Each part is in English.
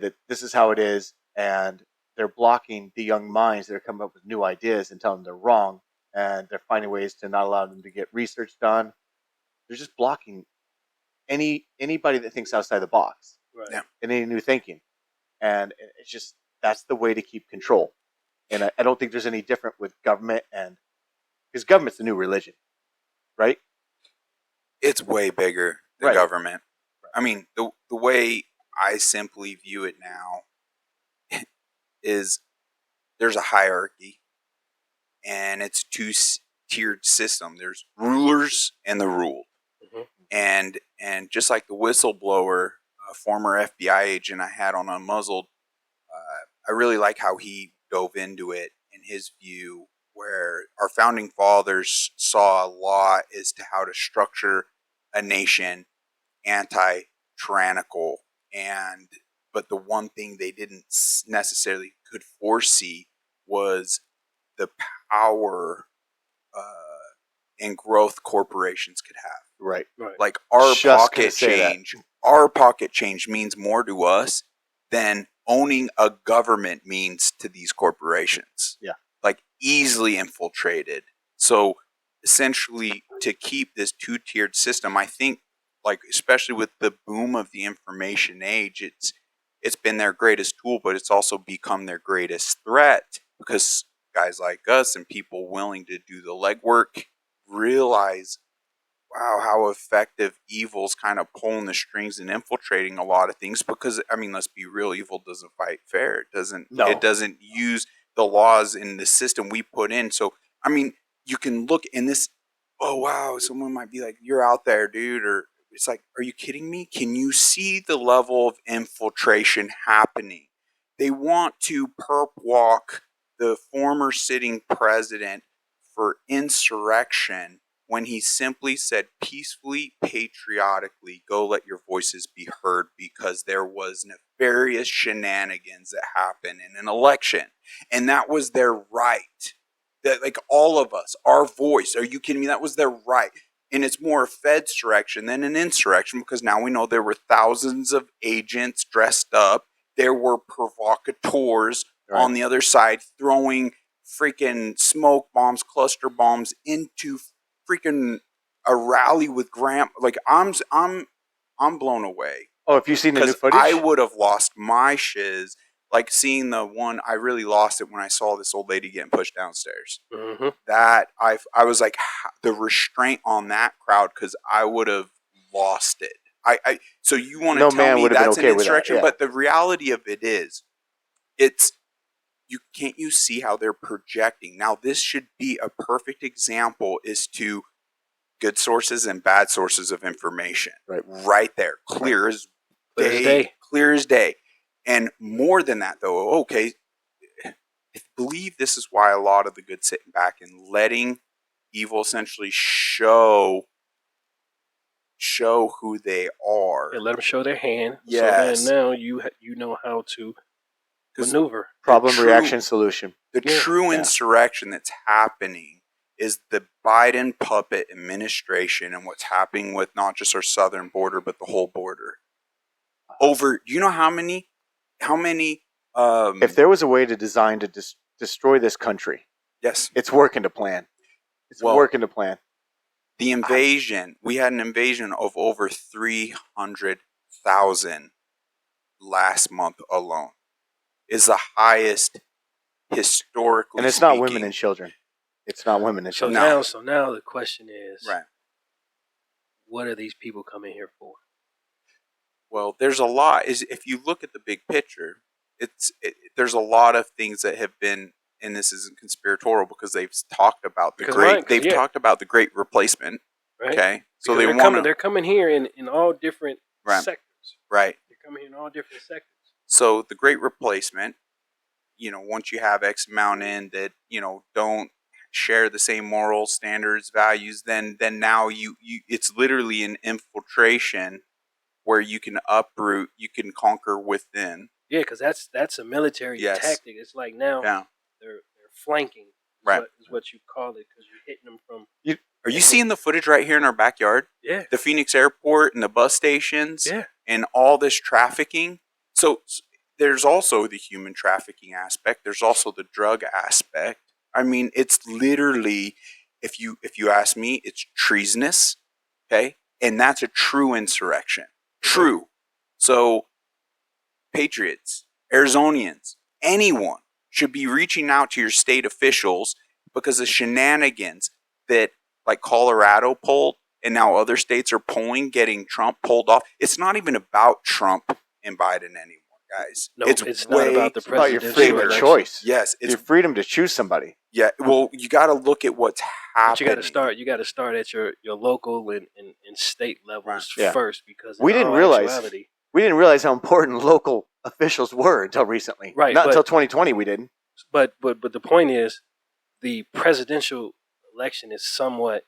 that this is how it is, and they're blocking the young minds that are coming up with new ideas and telling them they're wrong, and they're finding ways to not allow them to get research done. They're just blocking anybody that thinks outside the box. Right. Yeah. And any new thinking. And it's just, that's the way to keep control. And I don't think there's any different with government, and because government's the new religion, right? It's way bigger than Right. government. I mean, the way I simply view it now is there's a hierarchy, and it's a two-tiered system. There's rulers and the ruled. Mhm. And just like the whistleblower, a former FBI agent I had on Unmuzzled, I really like how he dove into it in his view, where our founding fathers saw a lot as to how to structure a nation anti-tyrannical, but the one thing they didn't necessarily could foresee was the power and growth corporations could have. Right. Right. Like our Just gonna pocket say that. change, our pocket change means more to us than owning a government means to these corporations. Yeah. Like easily infiltrated. So essentially to keep this two-tiered system, I think, like especially with the boom of the information age, it's been their greatest tool, but it's also become their greatest threat, because guys like us and people willing to do the legwork realize, wow, how effective evil's kind of pulling the strings and infiltrating a lot of things. Because I mean, let's be real, evil doesn't fight fair. It doesn't use the laws in the system we put in. So I mean, you can look in this, oh wow, someone might be like, you're out there, dude, or it's like, are you kidding me? Can you see the level of infiltration happening? They want to perp walk the former sitting president for insurrection when he simply said peacefully, patriotically, go let your voices be heard, because there was nefarious shenanigans that happened in an election. And that was their right. That, like, all of us, our voice, are you kidding me? That was their right. And it's more a Fedsurrection than an insurrection, because now we know there were thousands of agents dressed up. There were provocateurs on the other side throwing freaking smoke bombs, cluster bombs into freaking a rally with Graham. Like I'm blown away. Oh, if you've seen the new Because footage? I would have lost my shiz. Like seeing the one, I really lost it when I saw this old lady getting pushed downstairs. Mm-hmm. That I was like, the restraint on that crowd, because I would have lost it. So you want to No tell man me would have been that's okay an with that, insurrection? yeah. But the reality of it is, it's, you see how they're projecting. Now this should be a perfect example as to good sources and bad sources of information. Right there, clear as day. Clear as day. And more than that, though, okay, I believe this is why a lot of the good sitting back and letting evil essentially show who they are. And let them show their hand. Yes. So then now you know how to maneuver. Problem, reaction, solution. The true insurrection that's happening is the Biden puppet administration and what's happening with not just our southern border, but the whole border. Do you know how many? If there was a way to design to destroy this country, yes, it's working to plan. It's working to plan. The invasion, we had an invasion of over 300,000 last month alone. Is the highest historically. And it's not women and children. It's not women and children. So now the question is, right, what are these people coming here for? Well, there's a lot. If you look at the big picture, there's a lot of things that have been, and this isn't conspiratorial, because they've talked about talked about the Great Replacement. Right? Okay, so they're coming here in all different sectors. Right. They're coming here in all different sectors. So the Great Replacement, once you have X amount in that, don't share the same moral standards, values, then now you it's literally an infiltration where you can uproot, you can conquer within. Yeah, because that's a military tactic. It's like now they're flanking. Right. Is what you call it, because you're hitting them from. Are you seeing the footage right here in our backyard? Yeah. The Phoenix airport and the bus stations. Yeah. And all this trafficking. So there's also the human trafficking aspect. There's also the drug aspect. I mean, it's literally, if you ask me, it's treasonous, okay? And that's a true insurrection. True. So, patriots, Arizonians, anyone should be reaching out to your state officials because the shenanigans that like Colorado pulled and now other states are pulling, getting Trump pulled off. It's not even about Trump and Biden anymore, guys. No, it's not about the about your presidential freedom of election. choice. Yes, It's your freedom to choose somebody. Yeah, well, you got to look at what's happening. But you got to start at your local and state levels Yeah. first, because We didn't realize how important local officials were until recently. Right, Not but- until 2020 we didn't. But the point is, the presidential election is somewhat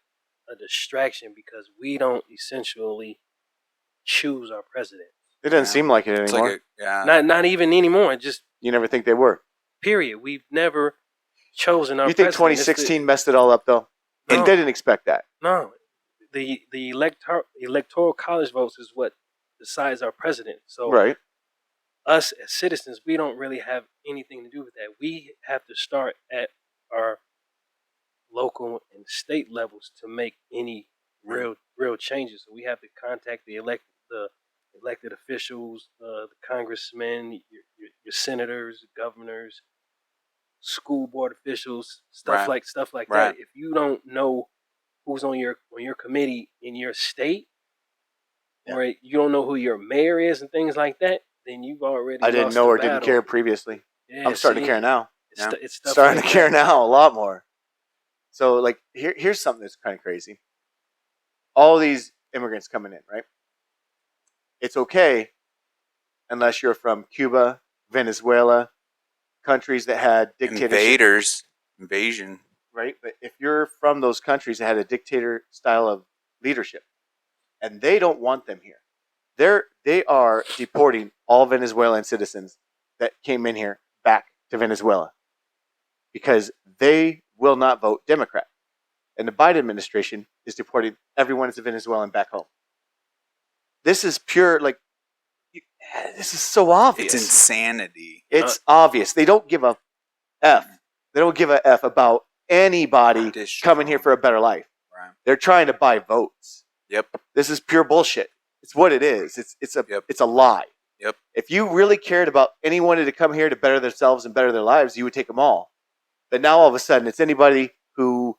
a distraction because we don't essentially choose our president. It doesn't seem like it It's anymore. like yeah. Not even anymore. Just You never think they were. period. We've never chosen our You think president. It's 2016 messed it all up though? No. And they didn't expect that. No, the electoral college votes is what decides our president. So Right. us as citizens, we don't really have anything to do with that. We have to start at our local and state levels to make any real changes. So we have to contact the elected officials, the congressmen, your senators, governors, school board officials, stuff like that. If you don't know who's on your committee in your state, or you don't know who your mayor is and things like that, then you've already I didn't lost know the or battle. didn't care previously. Yeah, I'm starting to care now. It's stuff Starting like to care that. now a lot more. So like here's something that's kind of crazy. All these immigrants coming in, right? It's okay unless you're from Cuba, Venezuela, countries that had dictatorship. Invasion. Right? But if you're from those countries that had a dictator style of leadership, and they don't want them here, they are deporting all Venezuelan citizens that came in here back to Venezuela because they will not vote Democrat. And the Biden administration is deporting everyone as a Venezuelan back home. This is pure, this is so obvious. It's insanity. It's obvious. They don't give a F. They don't give a F about anybody coming here for a better life. Right. They're trying to buy votes. Yep. This is pure bullshit. It's what it is. It's a lie. Yep. If you really cared about anyone to come here to better themselves and better their lives, you would take them all. But now all of a sudden, it's anybody who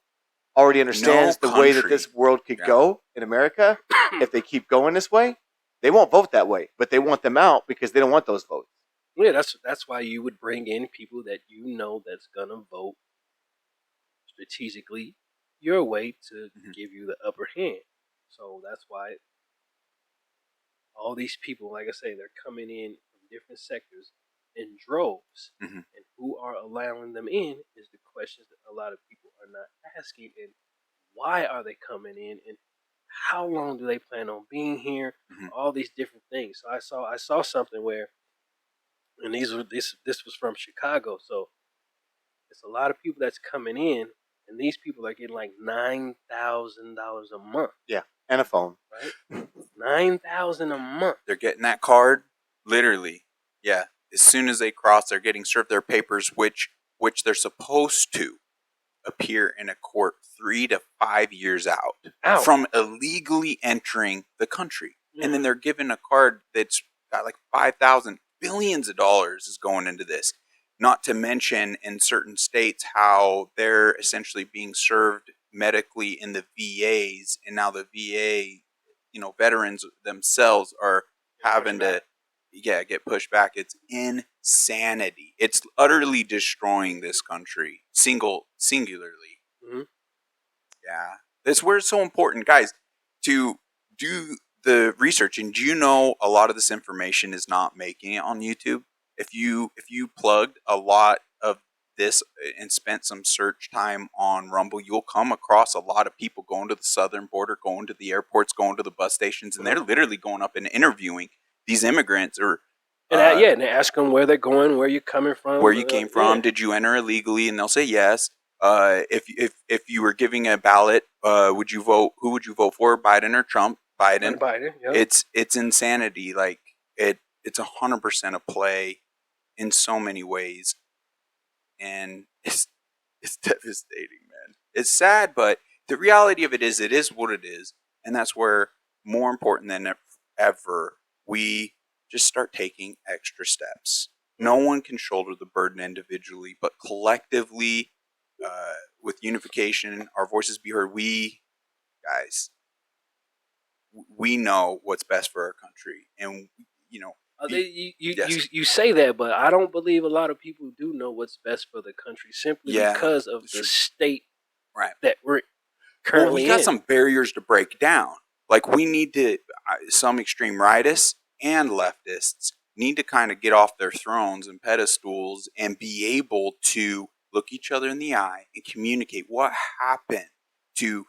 already understands the way that this world could go in America. If they keep going this way, they won't vote that way. But they want them out because they don't want those votes. Yeah, that's why you would bring in people that you know that's gonna vote strategically your way to give you the upper hand. So that's why all these people, like I say, they're coming in from different sectors in droves. And who are allowing them in is the questions that a lot of people are not asking. And why are they coming in? And how long do they plan on being here? All these different things. So I saw something where, and this was from Chicago. So it's a lot of people that's coming in, and these people are getting like $9,000 a month. Yeah, and a phone. Right, $9,000 a month. They're getting that card, literally. Yeah, as soon as they cross, they're getting served their papers, which they're supposed to appear in a court 3 to 5 years out from illegally entering the country, and then they're given a card that's got like 5,000 billions of dollars is going into this. Not to mention in certain states how they're essentially being served medically in the VAs, and now the VA, veterans themselves are having to get pushed back. It's insanity. It's utterly destroying this country singularly. Yeah, that's where it's so important, guys, to do the research. And do you know a lot of this information is not making it on YouTube? If you plugged a lot of this and spent some search time on Rumble, you'll come across a lot of people going to the southern border, going to the airports, going to the bus stations, and they're literally going up and interviewing these immigrants and they ask them where they're going, where you're coming from, where you came from, did you enter illegally, and they'll say yes. If you were giving a ballot, would you vote? Who would you vote for, Biden or Trump? Biden. Yep. It's insanity. Like it's 100% a play. in so many ways, and it's devastating, man. It's sad, but the reality of it is what it is, and that's where, more important than ever, we just start taking extra steps. No one can shoulder the burden individually, but collectively, with unification, our voices be heard. We guys, we know what's best for our country, and yes, You say that, but I don't believe a lot of people do know what's best for the country simply Yeah, because of the state right. that we're Well, currently we got in. some barriers to break down. Like we need to, some extreme rightists and leftists need to kind of get off their thrones and pedestals and be able to look each other in the eye and communicate what happened to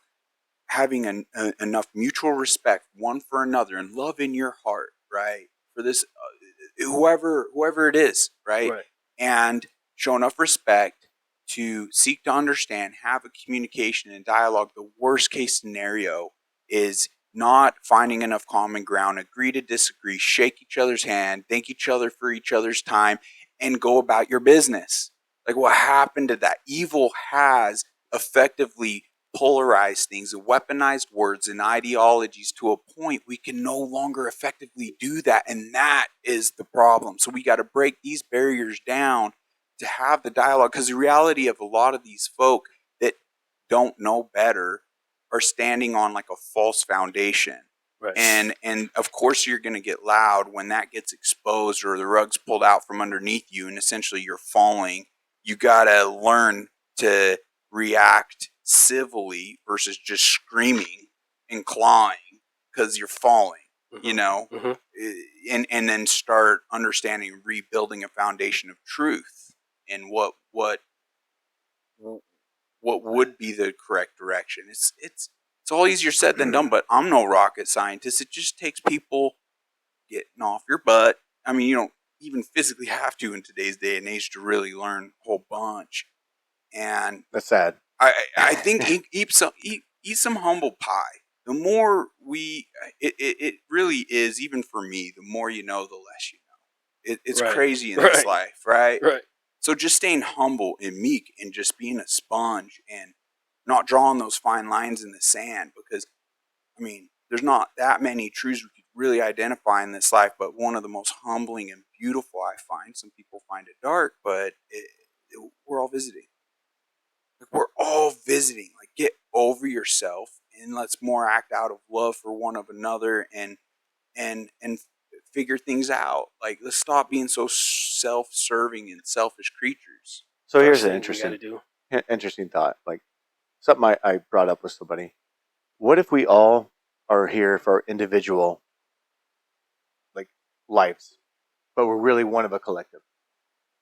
having enough mutual respect one for another and love in your heart, right? For this, whoever it is, right? Right. And show enough respect to seek to understand, have a communication and dialogue. The worst case scenario is not finding enough common ground, agree to disagree, shake each other's hand, thank each other for each other's time, and go about your business. Like what happened to that? Evil has effectively polarized things and weaponized words and ideologies to a point we can no longer effectively do that. And that is the problem. So we got to break these barriers down to have the dialogue, because the reality of a lot of these folk that don't know better are standing on like a false foundation. Right. And of course you're going to get loud when that gets exposed or the rug's pulled out from underneath you and essentially you're falling. You got to learn to react civilly versus just screaming and clawing because you're falling, and then start understanding, rebuilding a foundation of truth and what would be the correct direction. It's all easier said than done, but I'm no rocket scientist. It just takes people getting off your butt. I mean, you don't even physically have to in today's day and age to really learn a whole bunch. And That's sad. I think eat some humble pie. The more it really is, even for me, the more you know, the less you know. It's Right. crazy in this life, right? Right. So just staying humble and meek and just being a sponge and not drawing those fine lines in the sand, because, I mean, there's not that many truths we could really identify in this life, but one of the most humbling and beautiful I find. Some people find it dark, but we're all visiting. We're all visiting. Like, get over yourself and let's more act out of love for one of another and figure things out. Like, let's stop being so self-serving and selfish creatures. So here's First an thing we gotta interesting thought. Like something I brought up with somebody. What if we all are here for individual like lives, but we're really one of a collective,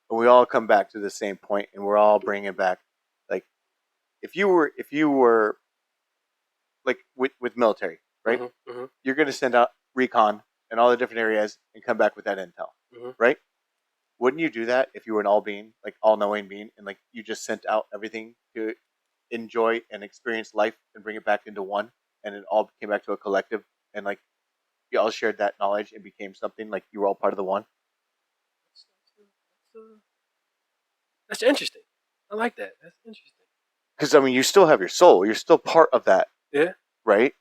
and we all come back to the same point, and we're all bringing back like if you were like with military, right? Mm-hmm. You're going to send out recon in all the different areas and come back with that intel, right? Wouldn't you do that if you were an all being, like all knowing being, and like you just sent out everything to enjoy and experience life and bring it back into one, and it all came back to a collective, and like you all shared that knowledge and became something like you were all part of the one? That's interesting. I like that. That's interesting. Because I mean, you still have your soul. You're still part of that. Yeah. Right.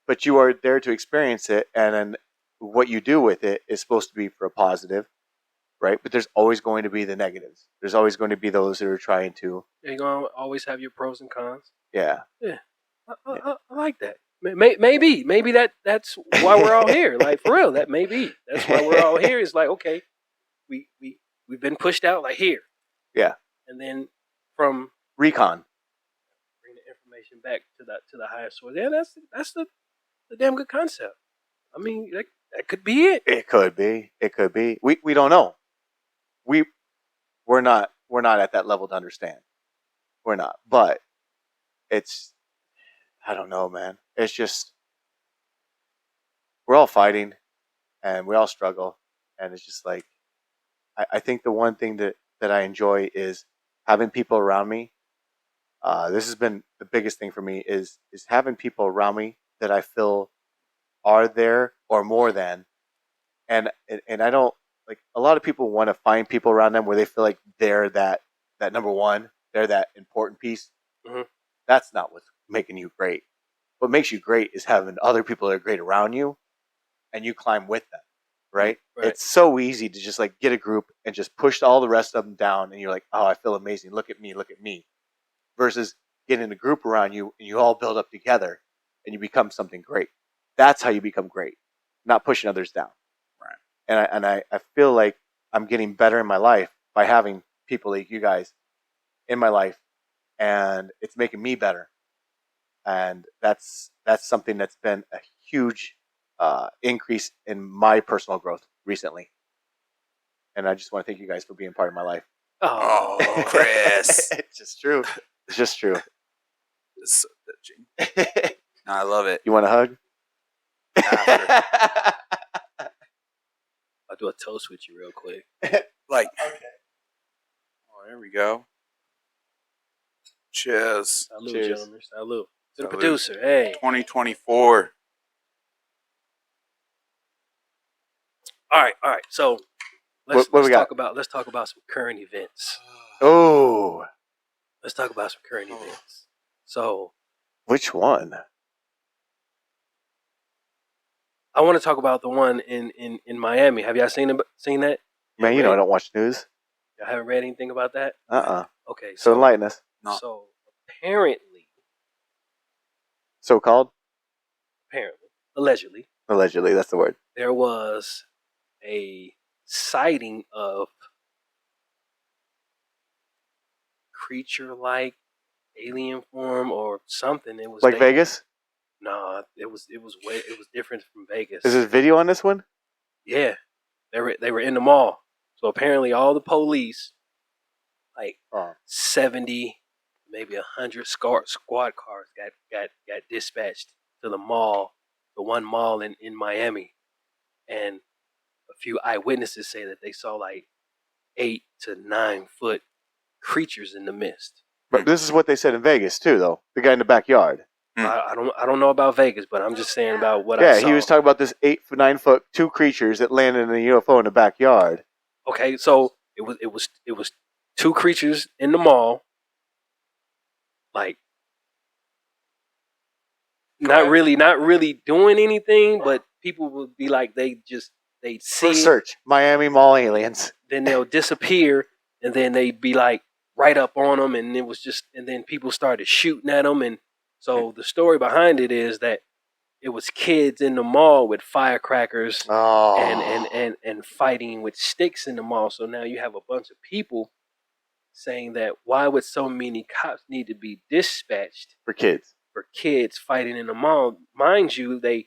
But you are there to experience it, and then what you do with it is supposed to be for a positive, right? But there's always going to be the negatives. There's always going to be those that are trying to. You're gonna always have your pros and cons. Yeah. Yeah. I like that. Maybe that's why we're all here. Like for real, that may be. That's why we're all here. It's like, okay, we've been pushed out like here. Yeah. And then from recon, bring the information back to the higher source. Yeah, that's the damn good concept. I mean, that could be it. It could be. It could be. We don't know. We're not at that level to understand. We're not. But it's, I don't know, man. It's just we're all fighting and we all struggle, and it's just like I think the one thing that I enjoy is having people around me. This has been the biggest thing for me is having people around me that I feel are there or more than, and I don't like a lot of people want to find people around them where they feel like they're that number one, they're that important piece. Mhm. That's not what's making you great. What makes you great is having other people that are great around you, and you climb with them. Right? Right. It's so easy to just like get a group and just push all the rest of them down, and you're like, oh, I feel amazing. Look at me, look at me. Versus getting a group around you and you all build up together and you become something great. That's how you become great, not pushing others down. Right. And I feel like I'm getting better in my life by having people like you guys in my life, and it's making me better. And that's something that's been a huge increase in my personal growth recently. And I just want to thank you guys for being part of my life. Oh, Chris. It's just true. It's just true. It's so touching. No, I love it. You want a hug? After. I'll do a toast with you real quick. Like, Okay. oh, there we go. Cheers. Salute, Cheers. gentlemen. Salute. To the Salute. producer. Hey. 2024. All right. So What we got? let's talk about some current events. Oh, Let's talk about some current events. So which one? I want to talk about the one in Miami. Have y'all seen that? Man, you know I don't watch news. Y'all haven't read anything about that? Okay. So enlighten us. No. So apparently, So-called? allegedly, Allegedly, that's the word. there was a sighting of creature-like alien form or something. It was Like Vegas? No, it was different from Vegas. Is there video on this one? Yeah, they were in the mall. So apparently, all the police, like Oh. 70, maybe 100 squad cars, got dispatched to the mall, the one mall in Miami, and a few eyewitnesses say that they saw like 8 to 9 foot creatures in the mist. But this is what they said in Vegas too, though. The guy in the backyard. I don't know about Vegas, but I'm just saying about what I Yeah, saw. he was talking about this 8 to 9 foot two creatures that landed in a UFO in the backyard. Okay, so it was two creatures in the mall, like not really doing anything, but people would be like they'd see First it, search Miami Mall aliens. then they'll disappear, and then they'd be like right up on them, and it was just, and then people started shooting at them, and so the story behind it is that it was kids in the mall with firecrackers Oh. and fighting with sticks in the mall. So now you have a bunch of people saying that why would so many cops need to be dispatched For kids. for kids fighting in the mall? Mind you, they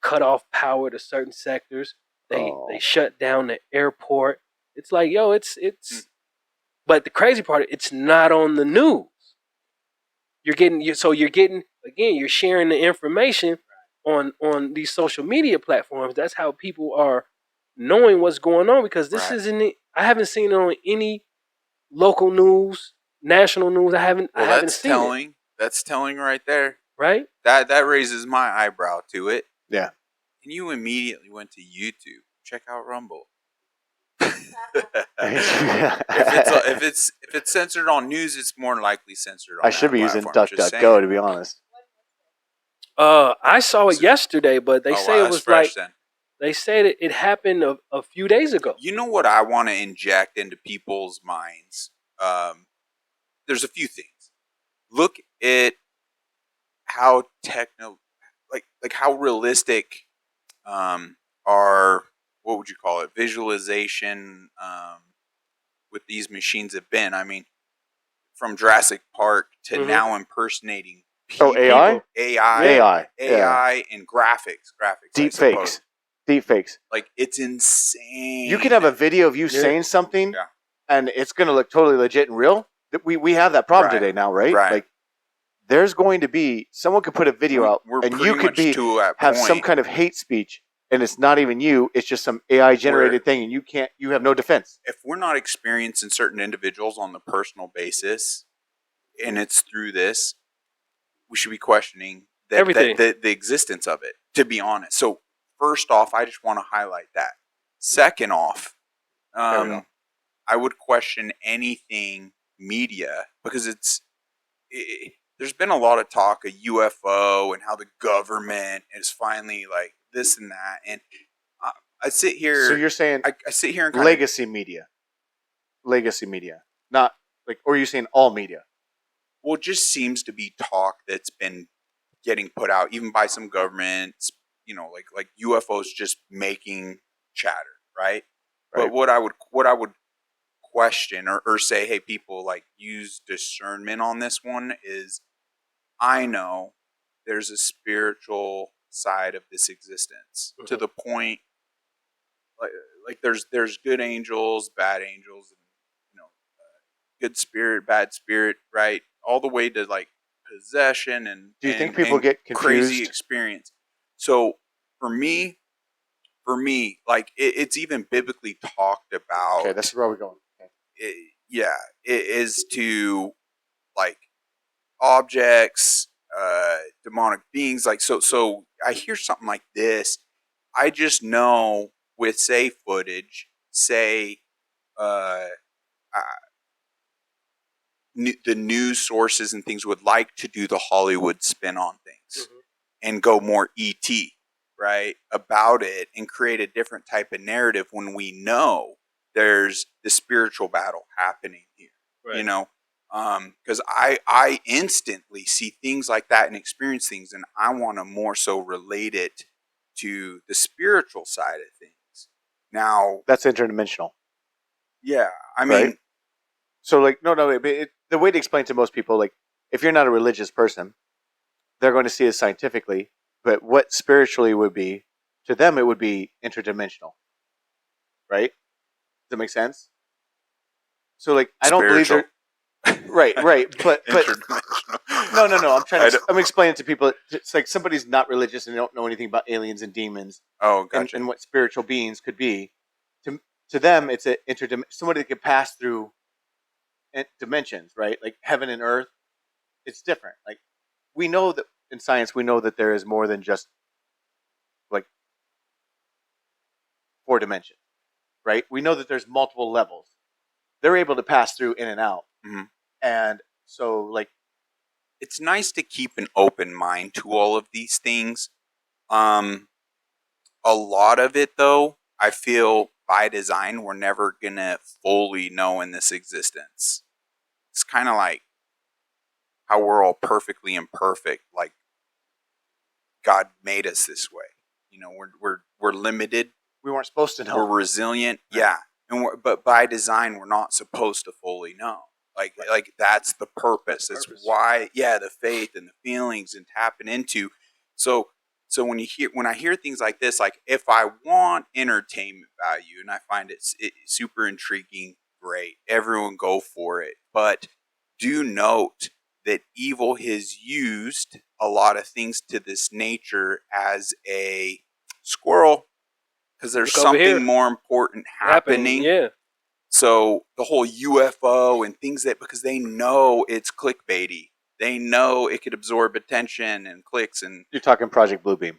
cut off power to certain sectors. They shut down the airport. It's like, yo, it's but the crazy part, it's not on the news. You're getting again, you're sharing the information on these social media platforms. That's how people are knowing what's going on, because this isn't. I haven't seen it on any local news, national news. I haven't seen it. That's telling right there. Right? That raises my eyebrow to it. Yeah. And you immediately went to YouTube. Check out Rumble. If it's censored on news, it's more likely censored on I should that be using platform. Just DuckDuckGo, saying. to be honest. I saw it yesterday, but they say wow, it was that's fresh like then. they said it happened a few days ago. You know what I want to inject into people's minds? There's a few things. Look at how like how realistic our, what would you call it, visualization with these machines have been. I mean, from Jurassic Park to now impersonating people. Oh, AI? AI Yeah. and graphics. Deep fakes. Like, it's insane. You can have a video of you saying something, and it's going to look totally legit and real. We have that problem today now, right? Like, there's going to be, someone could put a video out, and you could have some kind of hate speech, and it's not even you. It's just some AI generated thing, and you have no defense. If we're not experiencing certain individuals on the personal basis, and it's through this, we should be questioning everything, the existence of it, to be honest. So first off, I just want to highlight that. Second off, There we go. I would question anything media because there's been a lot of talk of UFO and how the government is finally like this and that, and I sit here. So you're saying I sit here and kind legacy media, not like, or are you saying all media? well, it just seems to be talk that's been getting put out, even by some governments. You know, like UFOs just making chatter, right? But Right. what I would question or say, hey, people, like, use discernment on this one is, I know there's a spiritual side of this existence to the point, like there's good angels, bad angels, and good spirit, bad spirit, right? All the way to like possession and Do you think and- people and get crazy confused? experience. So for me, like it's even biblically talked about. Okay, this is where we're going. Okay. It is to like objects, demonic beings. Like so, I hear something like this. I just know with say footage, say uh, the news sources and things would like to do the Hollywood spin on things and go more ET, right, about it and create a different type of narrative when we know there's the spiritual battle happening here, Right. because I instantly see things like that and experience things, and I want to more so relate it to the spiritual side of things. Now, That's interdimensional. yeah, I mean, Right. So like, no, but the way to explain to most people, like, if you're not a religious person, they're going to see it scientifically, but what spiritually would be, to them, it would be interdimensional. Right? Does that make sense? So like, I don't believe spiritual. they're right, but Interdimensional. no. I'm explaining to people. It's like somebody's not religious and they don't know anything about aliens and demons Oh, gotcha. and what spiritual beings could be. To them, it's somebody that could pass through dimensions, right? Like heaven and earth. It's different. Like, we know that in science, we know that there is more than just like 4 dimensions, right? We know that there's multiple levels. They're able to pass through in and out, and so like, it's nice to keep an open mind to all of these things. A lot of it, though, I feel by design, we're never gonna fully know in this existence. It's kind of like how we're all perfectly imperfect. Like God made us this way. We're limited. we weren't supposed to know. We're resilient. Right. Yeah, but by design, we're not supposed to fully know. Like that's the purpose. That's why, the faith and the feelings and tapping into. So when I hear things like this, like if I want entertainment value and I find it super intriguing, great, everyone go for it. But do note that evil has used a lot of things to this nature as a squirrel, because there's Look over here. something more important happening. Yeah. So the whole UFO and things because they know it's clickbaity. They know it could absorb attention and clicks and You're talking Project Bluebeam.